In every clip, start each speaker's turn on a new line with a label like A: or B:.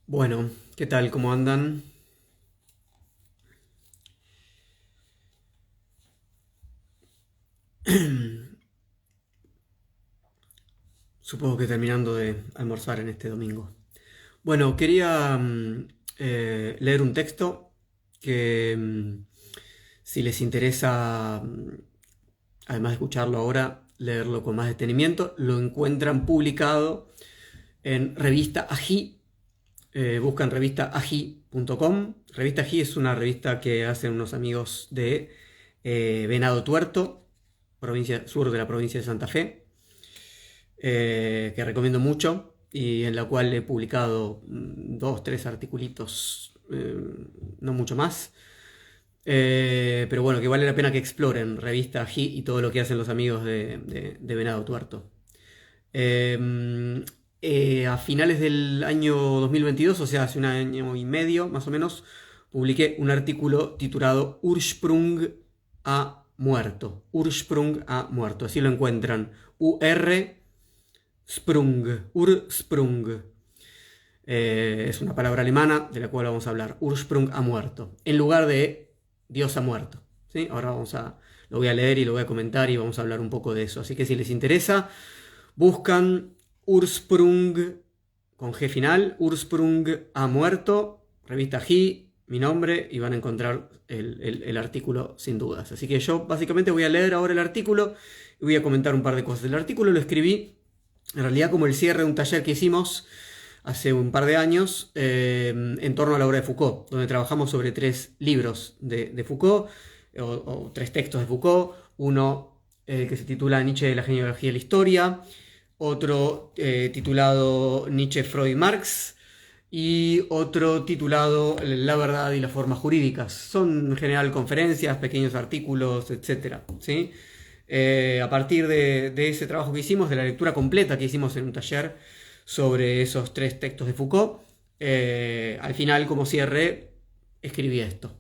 A: Bueno, ¿qué tal? ¿Cómo andan? Supongo que terminando de almorzar en este domingo. Bueno, quería leer un texto que, si les interesa, además de escucharlo ahora, leerlo con más detenimiento, lo encuentran publicado en Revista Ají. Buscan revistaagi.com. Revista Ají es una revista que hacen unos amigos de Venado Tuerto, provincia sur de la provincia de Santa Fe, que recomiendo mucho y en la cual he publicado dos, tres articulitos, no mucho más. Pero bueno, que vale la pena que exploren Revista Ají y todo lo que hacen los amigos de Venado Tuerto. A finales del año 2022, o sea, hace un año y medio más o menos, publiqué un artículo titulado Ursprung ha muerto. Ursprung ha muerto. Así lo encuentran. UR Sprung. Ursprung. Es una palabra alemana de la cual vamos a hablar. Ursprung ha muerto. En lugar de Dios ha muerto. ¿Sí? Ahora lo voy a leer y lo voy a comentar y vamos a hablar un poco de eso. Así que si les interesa, buscan Ursprung con G final, Ursprung ha muerto, revista G, mi nombre, y van a encontrar el artículo sin dudas. Así que yo básicamente voy a leer ahora el artículo y voy a comentar un par de cosas. El artículo lo escribí en realidad como el cierre de un taller que hicimos hace un par de años en torno a la obra de Foucault, donde trabajamos sobre tres libros de Foucault, o tres textos de Foucault. Uno que se titula Nietzsche de la genealogía de la historia, otro titulado Nietzsche, Freud, Marx, y otro titulado La verdad y las formas jurídicas. Son en general conferencias, pequeños artículos, etc. ¿Sí? A partir de ese trabajo que hicimos, de la lectura completa que hicimos en un taller sobre esos tres textos de Foucault, al final, como cierre, escribí esto.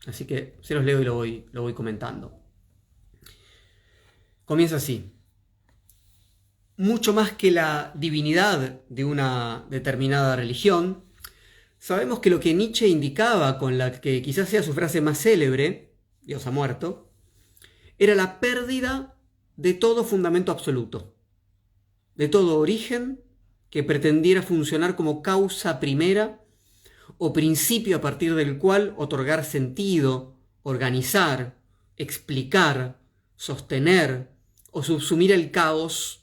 A: Así que se los leo y lo voy comentando. Comienza así. Mucho más que la divinidad de una determinada religión, sabemos que lo que Nietzsche indicaba con la que quizás sea su frase más célebre, Dios ha muerto, era la pérdida de todo fundamento absoluto, de todo origen que pretendiera funcionar como causa primera o principio a partir del cual otorgar sentido, organizar, explicar, sostener o subsumir el caos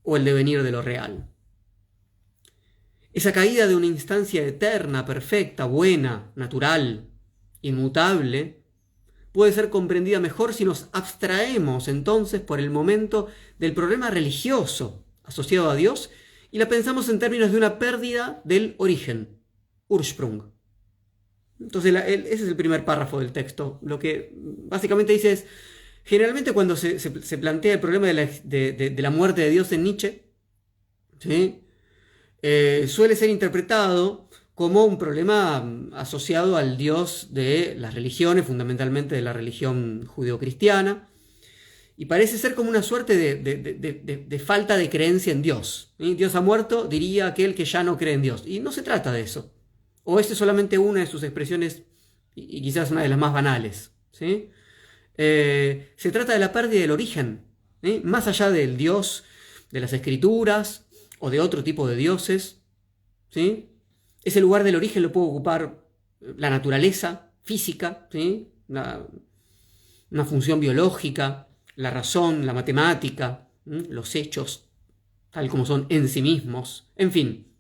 A: o el devenir de lo real. Esa caída de una instancia eterna, perfecta, buena, natural, inmutable, puede ser comprendida mejor si nos abstraemos entonces por el momento del problema religioso asociado a Dios y la pensamos en términos de una pérdida del origen, Ursprung. Entonces ese es el primer párrafo del texto. Lo que básicamente dice es, generalmente cuando se plantea el problema de la muerte de Dios en Nietzsche, ¿sí? Suele ser interpretado como un problema asociado al Dios de las religiones, fundamentalmente de la religión judeocristiana, y parece ser como una suerte de falta de creencia en Dios. ¿Sí? Dios ha muerto, diría aquel que ya no cree en Dios. Y no se trata de eso. O esta es solamente una de sus expresiones, y quizás una de las más banales. ¿Sí? Se trata de la pérdida del origen, ¿sí? Más allá del Dios de las Escrituras o de otro tipo de dioses, ¿sí? Ese lugar del origen lo puede ocupar la naturaleza física, ¿sí? Una función biológica, la razón, la matemática, ¿sí? Los hechos, tal como son en sí mismos, en fin.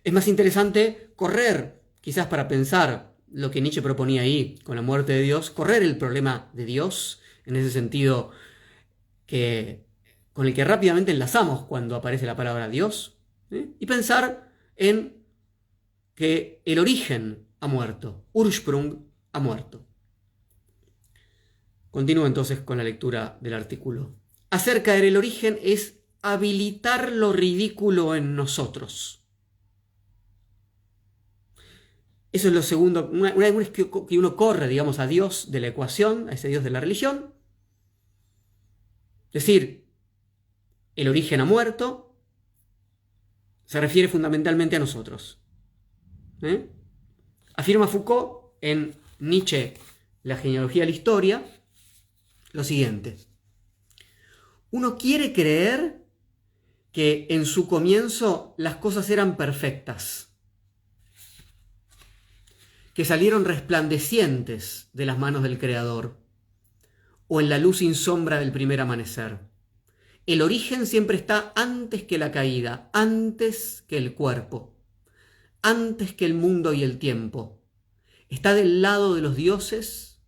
A: Es más interesante correr, quizás para pensar lo que Nietzsche proponía ahí con la muerte de Dios, correr el problema de Dios, en ese sentido con el que rápidamente enlazamos cuando aparece la palabra Dios, ¿sí? Y pensar en que el origen ha muerto, Ursprung ha muerto. Continúo entonces con la lectura del artículo. Hacer caer el origen es habilitar lo ridículo en nosotros. Eso es lo segundo. Una vez que uno corre, digamos, a Dios de la ecuación, a ese Dios de la religión, es decir, el origen ha muerto, se refiere fundamentalmente a nosotros. ¿eh? Afirma Foucault en Nietzsche, La genealogía de la historia, lo siguiente. Uno quiere creer que en su comienzo las cosas eran perfectas, que salieron resplandecientes de las manos del Creador, o en la luz sin sombra del primer amanecer. El origen siempre está antes que la caída, antes que el cuerpo, antes que el mundo y el tiempo. Está del lado de los dioses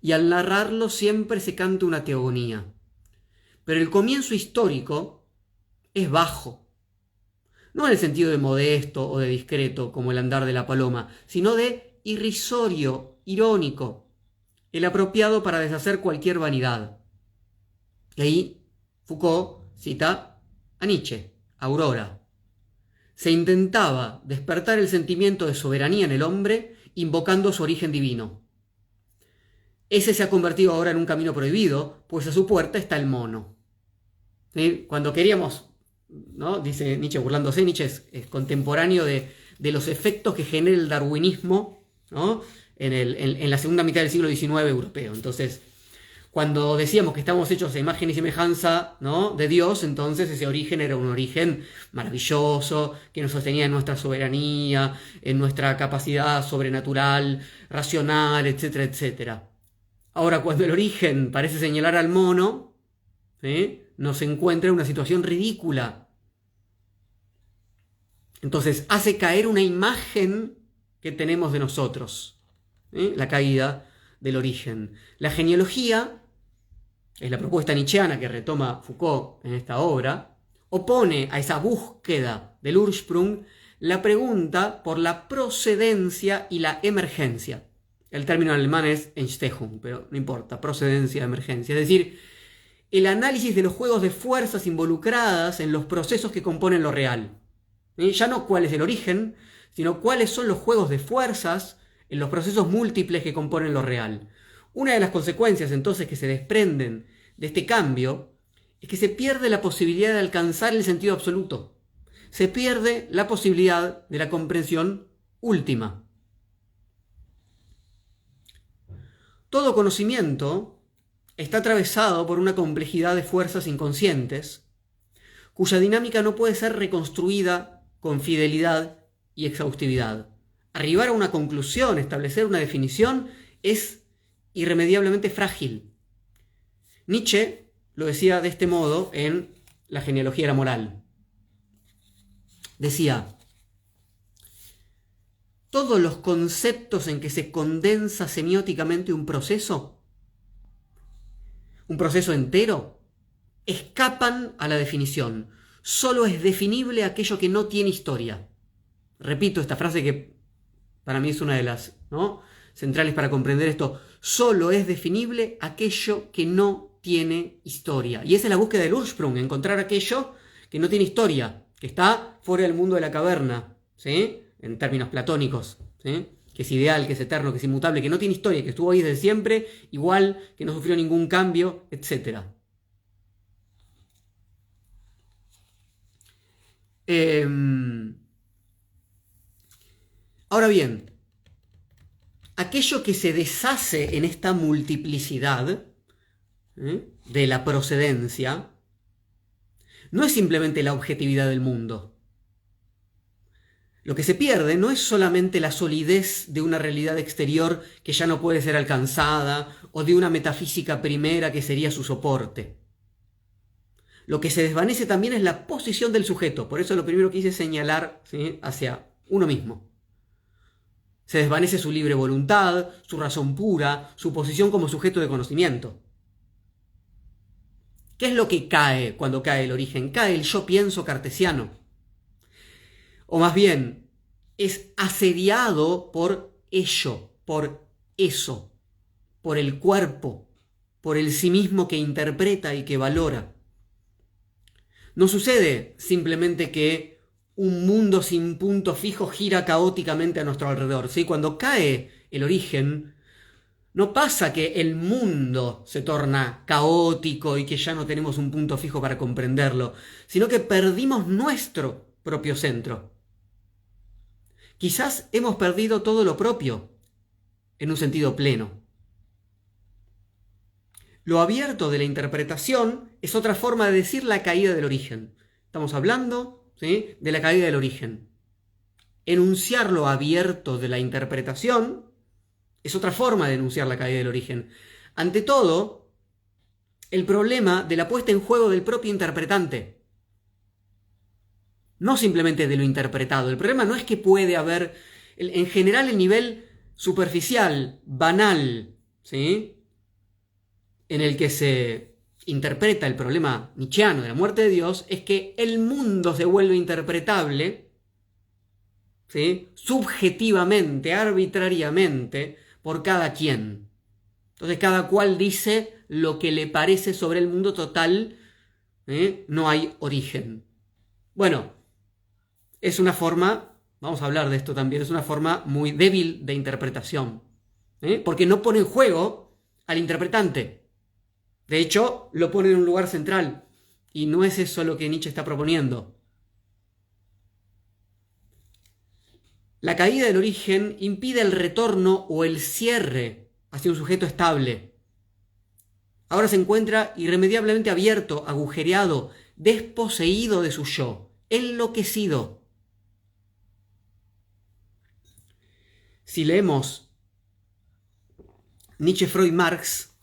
A: y al narrarlo siempre se canta una teogonía. Pero el comienzo histórico es bajo, no en el sentido de modesto o de discreto como el andar de la paloma, sino de irrisorio, irónico, el apropiado para deshacer cualquier vanidad. Y ahí Foucault cita a Nietzsche, Aurora. Se intentaba despertar el sentimiento de soberanía en el hombre invocando su origen divino. Ese se ha convertido ahora en un camino prohibido, pues a su puerta está el mono. ¿Sí? Cuando queríamos, ¿no? Dice Nietzsche, burlándose, Nietzsche es contemporáneo de los efectos que genera el darwinismo, ¿no? en la segunda mitad del siglo XIX europeo. Entonces, cuando decíamos que estamos hechos a imagen y semejanza, ¿no? de Dios, entonces ese origen era un origen maravilloso, que nos sostenía en nuestra soberanía, en nuestra capacidad sobrenatural, racional, etcétera, etcétera. Ahora, cuando el origen parece señalar al mono, ¿sí? nos encuentra en una situación ridícula. Entonces, hace caer una imagen que tenemos de nosotros. La caída del origen. La genealogía, es la propuesta nietzscheana que retoma Foucault en esta obra, opone a esa búsqueda del Ursprung la pregunta por la procedencia y la emergencia. El término en alemán es Entstehung, pero no importa, procedencia, emergencia. Es decir, el análisis de los juegos de fuerzas involucradas en los procesos que componen lo real. Ya no cuál es el origen, sino cuáles son los juegos de fuerzas en los procesos múltiples que componen lo real. Una de las consecuencias entonces que se desprenden de este cambio es que se pierde la posibilidad de alcanzar el sentido absoluto. Se pierde la posibilidad de la comprensión última. Todo conocimiento está atravesado por una complejidad de fuerzas inconscientes, cuya dinámica no puede ser reconstruida con fidelidad y exhaustividad. Arribar a una conclusión, establecer una definición, es irremediablemente frágil. Nietzsche lo decía de este modo en La genealogía de la moral. Decía, todos los conceptos en que se condensa semióticamente un proceso entero, escapan a la definición. Solo es definible aquello que no tiene historia. Repito esta frase que para mí es una de las, ¿no?, centrales para comprender esto. Solo es definible aquello que no tiene historia. Y esa es la búsqueda del Ursprung, encontrar aquello que no tiene historia, que está fuera del mundo de la caverna, ¿sí? En términos platónicos, ¿sí? Que es ideal, que es eterno, que es inmutable, que no tiene historia, que estuvo ahí desde siempre, igual, que no sufrió ningún cambio, etc. Ahora bien, aquello que se deshace en esta multiplicidad de la procedencia no es simplemente la objetividad del mundo. Lo que se pierde no es solamente la solidez de una realidad exterior que ya no puede ser alcanzada o de una metafísica primera que sería su soporte. Lo que se desvanece también es la posición del sujeto. Por eso lo primero que hice es señalar, ¿sí?, hacia uno mismo. Se desvanece su libre voluntad, su razón pura, su posición como sujeto de conocimiento. ¿Qué es lo que cae cuando cae el origen? Cae el yo pienso cartesiano. O más bien, es asediado por ello, por eso, por el cuerpo, por el sí mismo que interpreta y que valora. No sucede simplemente que un mundo sin punto fijo gira caóticamente a nuestro alrededor, ¿sí? Cuando cae el origen, no pasa que el mundo se torna caótico y que ya no tenemos un punto fijo para comprenderlo, sino que perdimos nuestro propio centro. Quizás hemos perdido todo lo propio, en un sentido pleno. Lo abierto de la interpretación es otra forma de decir la caída del origen. Estamos hablando, ¿sí?, de la caída del origen. Enunciar lo abierto de la interpretación es otra forma de enunciar la caída del origen. Ante todo, el problema de la puesta en juego del propio interpretante. No simplemente de lo interpretado. El problema no es que puede haber, en general, el nivel superficial, banal, ¿sí?, en el que se interpreta el problema nietzscheano de la muerte de Dios, es que el mundo se vuelve interpretable, ¿sí?, subjetivamente, arbitrariamente, por cada quien. Entonces cada cual dice lo que le parece sobre el mundo total, no hay origen. Bueno, es una forma, vamos a hablar de esto también, es una forma muy débil de interpretación, porque no pone en juego al interpretante. De hecho, lo pone en un lugar central, y no es eso lo que Nietzsche está proponiendo. La caída del origen impide el retorno o el cierre hacia un sujeto estable. Ahora se encuentra irremediablemente abierto, agujereado, desposeído de su yo, enloquecido. Si leemos Nietzsche, Freud, Marx,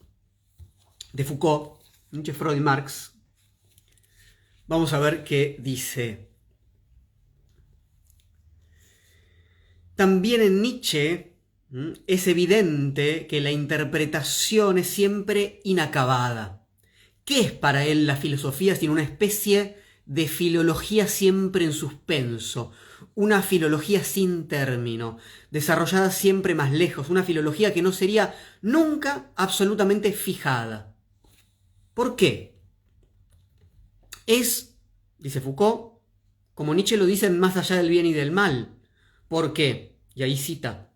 A: de Foucault, Nietzsche, Freud, Marx, vamos a ver qué dice. También en Nietzsche es evidente que la interpretación es siempre inacabada. ¿Qué es para él la filosofía sino una especie de filología siempre en suspenso? Una filología sin término, desarrollada siempre más lejos, una filología que no sería nunca absolutamente fijada. ¿Por qué? Es, dice Foucault, como Nietzsche lo dice en Más allá del bien y del mal. ¿Por qué? Y ahí cita: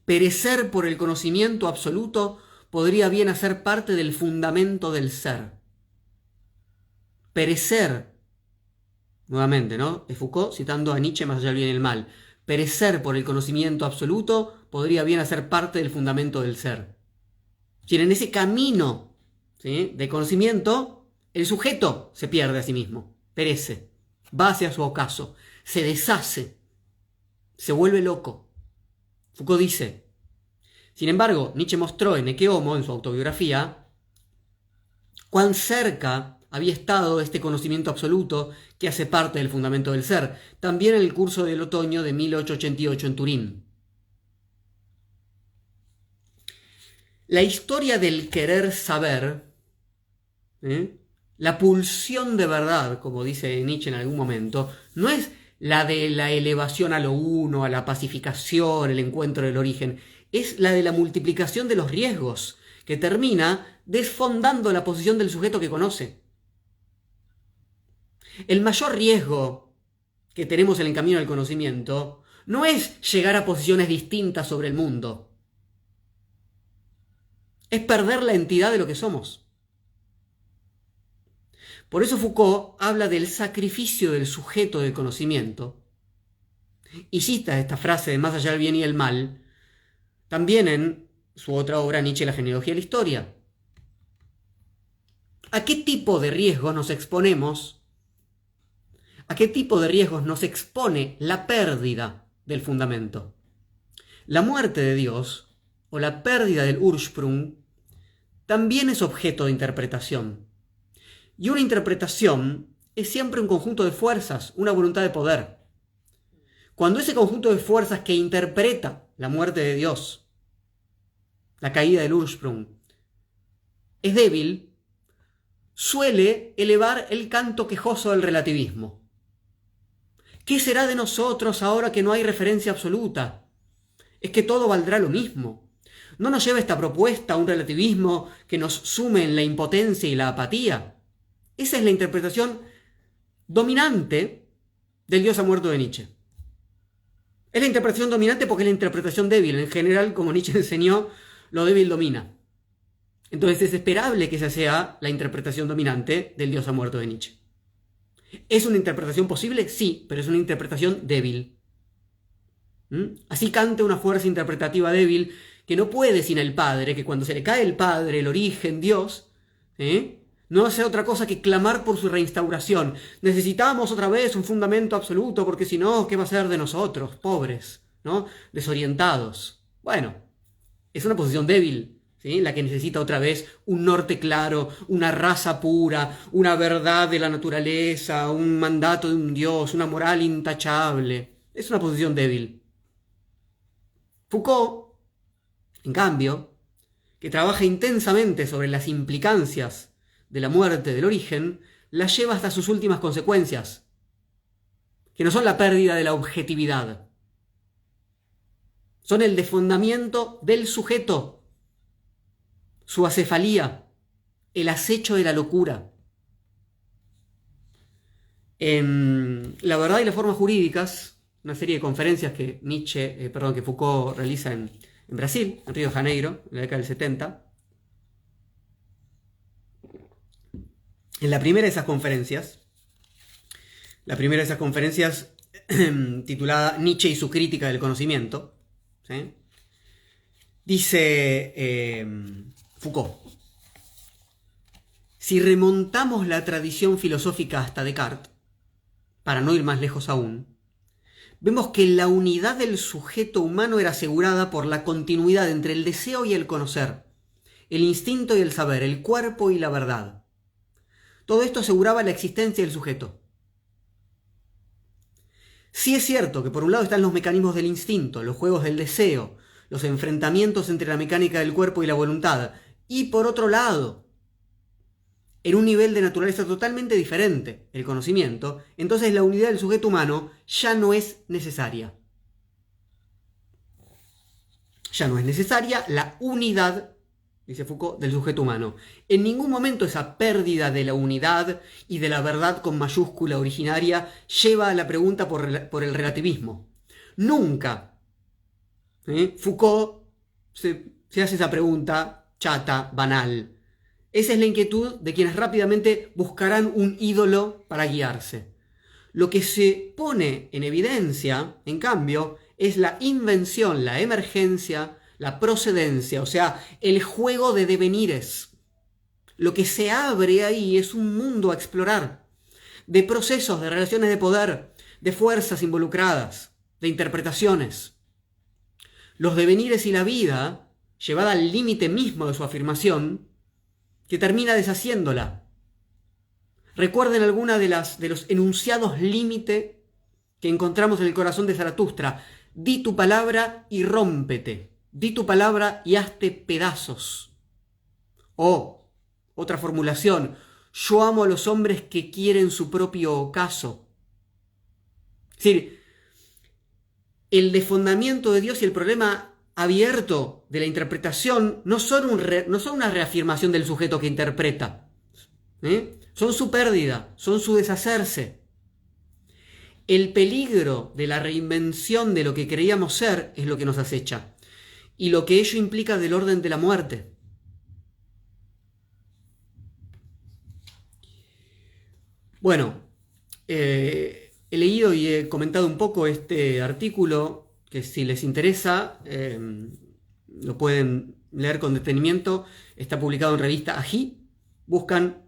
A: perecer por el conocimiento absoluto podría bien hacer parte del fundamento del ser. Perecer, nuevamente, ¿no?, es Foucault citando a Nietzsche, Más allá del bien y del mal. Perecer por el conocimiento absoluto podría bien hacer parte del fundamento del ser. Si en ese camino, ¿sí?, de conocimiento, el sujeto se pierde a sí mismo, perece, va hacia su ocaso, se deshace, se vuelve loco. Foucault dice: sin embargo, Nietzsche mostró en Ecce Homo, en su autobiografía, cuán cerca había estado este conocimiento absoluto que hace parte del fundamento del ser, también en el curso del otoño de 1888 en Turín. La historia del querer saber, la pulsión de verdad, como dice Nietzsche en algún momento, no es la de la elevación a lo uno, a la pacificación, el encuentro del origen, es la de la multiplicación de los riesgos, que termina desfondando la posición del sujeto que conoce. El mayor riesgo que tenemos en el camino del conocimiento no es llegar a posiciones distintas sobre el mundo, es perder la entidad de lo que somos. Por eso Foucault habla del sacrificio del sujeto del conocimiento y cita esta frase de Más allá del bien y el mal también en su otra obra, Nietzsche, la genealogía de la historia. ¿A qué tipo de riesgos nos exponemos? ¿A qué tipo de riesgos nos expone la pérdida del fundamento? La muerte de Dios o la pérdida del Ursprung también es objeto de interpretación. Y una interpretación es siempre un conjunto de fuerzas, una voluntad de poder. Cuando ese conjunto de fuerzas que interpreta la muerte de Dios, la caída del Ursprung, es débil, suele elevar el canto quejoso del relativismo. ¿Qué será de nosotros ahora que no hay referencia absoluta? Es que todo valdrá lo mismo. ¿No nos lleva esta propuesta a un relativismo que nos sume en la impotencia y la apatía? Esa es la interpretación dominante del Dios ha muerto de Nietzsche. Es la interpretación dominante porque es la interpretación débil. En general, como Nietzsche enseñó, lo débil domina. Entonces es esperable que esa sea la interpretación dominante del Dios ha muerto de Nietzsche. ¿Es una interpretación posible? Sí, pero es una interpretación débil. Así canta una fuerza interpretativa débil que no puede sin el Padre, que cuando se le cae el Padre, el origen, Dios, no hace otra cosa que clamar por su reinstauración. Necesitamos otra vez un fundamento absoluto, porque si no, ¿qué va a ser de nosotros, pobres, ¿no? Desorientados? Bueno, es una posición débil, ¿sí? La que necesita otra vez un norte claro, una raza pura, una verdad de la naturaleza, un mandato de un Dios, una moral intachable. Es una posición débil. Foucault, en cambio, que trabaja intensamente sobre las implicancias de la muerte del origen, la lleva hasta sus últimas consecuencias, que no son la pérdida de la objetividad, son el desfondamiento del sujeto, su acefalía, el acecho de la locura. En La verdad y las formas jurídicas, una serie de conferencias que que Foucault realiza en Brasil, en Río de Janeiro, en la década del 70. En la primera de esas conferencias, titulada Nietzsche y su crítica del conocimiento, ¿sí? Dice Foucault: si remontamos la tradición filosófica hasta Descartes, para no ir más lejos aún, vemos que la unidad del sujeto humano era asegurada por la continuidad entre el deseo y el conocer, el instinto y el saber, el cuerpo y la verdad. Todo esto aseguraba la existencia del sujeto. Sí es cierto que por un lado están los mecanismos del instinto, los juegos del deseo, los enfrentamientos entre la mecánica del cuerpo y la voluntad, y por otro lado, en un nivel de naturaleza totalmente diferente, el conocimiento, entonces la unidad del sujeto humano ya no es necesaria. Ya no es necesaria la unidad, dice Foucault, del sujeto humano. En ningún momento esa pérdida de la unidad y de la verdad con mayúscula originaria lleva a la pregunta por el relativismo. Nunca Foucault se hace esa pregunta chata, banal. Esa es la inquietud de quienes rápidamente buscarán un ídolo para guiarse. Lo que se pone en evidencia, en cambio, es la invención, la emergencia, la procedencia, o sea, el juego de devenires. Lo que se abre ahí es un mundo a explorar, de procesos, de relaciones de poder, de fuerzas involucradas, de interpretaciones. Los devenires y la vida, llevada al límite mismo de su afirmación, que termina deshaciéndola. Recuerden alguna de los enunciados límite que encontramos en el corazón de Zaratustra. Di tu palabra y rómpete. Di tu palabra y hazte pedazos. O, otra formulación, yo amo a los hombres que quieren su propio ocaso. Es decir, el desfondamiento de Dios y el problema abierto de la interpretación no son una reafirmación del sujeto que interpreta. Son su pérdida, son su deshacerse. El peligro de la reinvención de lo que creíamos ser es lo que nos acecha, y lo que ello implica del orden de la muerte. Bueno, he leído y he comentado un poco este artículo, que si les interesa lo pueden leer con detenimiento. Está publicado en revista AGI. Buscan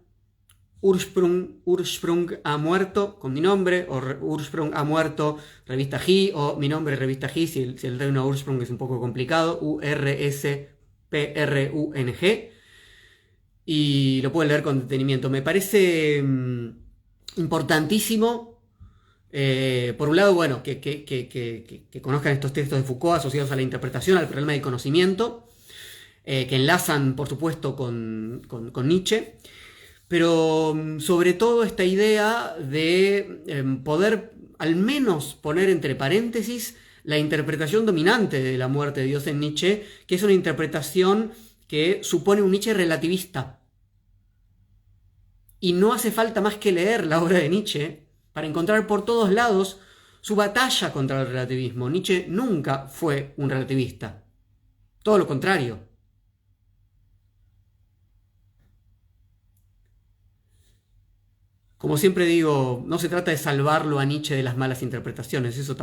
A: Ursprung ha muerto con mi nombre, o Ursprung ha muerto revista AGI, o mi nombre revista AGI, si el término Ursprung es un poco complicado, URSPRUNG, y lo pueden leer con detenimiento. Me parece importantísimo, por un lado, bueno, que conozcan estos textos de Foucault asociados a la interpretación, al problema del conocimiento, que enlazan, por supuesto, con Nietzsche, pero sobre todo esta idea de poder al menos poner entre paréntesis la interpretación dominante de la muerte de Dios en Nietzsche, que es una interpretación que supone un Nietzsche relativista. Y no hace falta más que leer la obra de Nietzsche para encontrar por todos lados su batalla contra el relativismo. Nietzsche nunca fue un relativista. Todo lo contrario. Como siempre digo, no se trata de salvarlo a Nietzsche de las malas interpretaciones, eso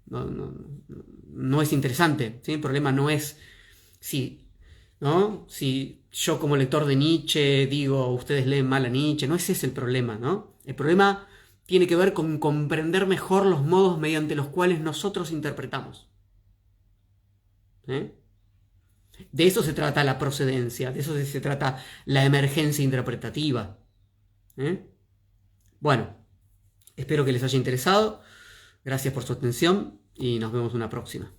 A: no es interesante, ¿sí? El problema no es si, ¿no? Si yo como lector de Nietzsche digo, ustedes leen mal a Nietzsche, no es ese el problema, ¿no? El problema tiene que ver con comprender mejor los modos mediante los cuales nosotros interpretamos. ¿Eh? De eso se trata la procedencia, de eso se trata la emergencia interpretativa. ¿Eh? Bueno, espero que les haya interesado. Gracias por su atención y nos vemos en una próxima.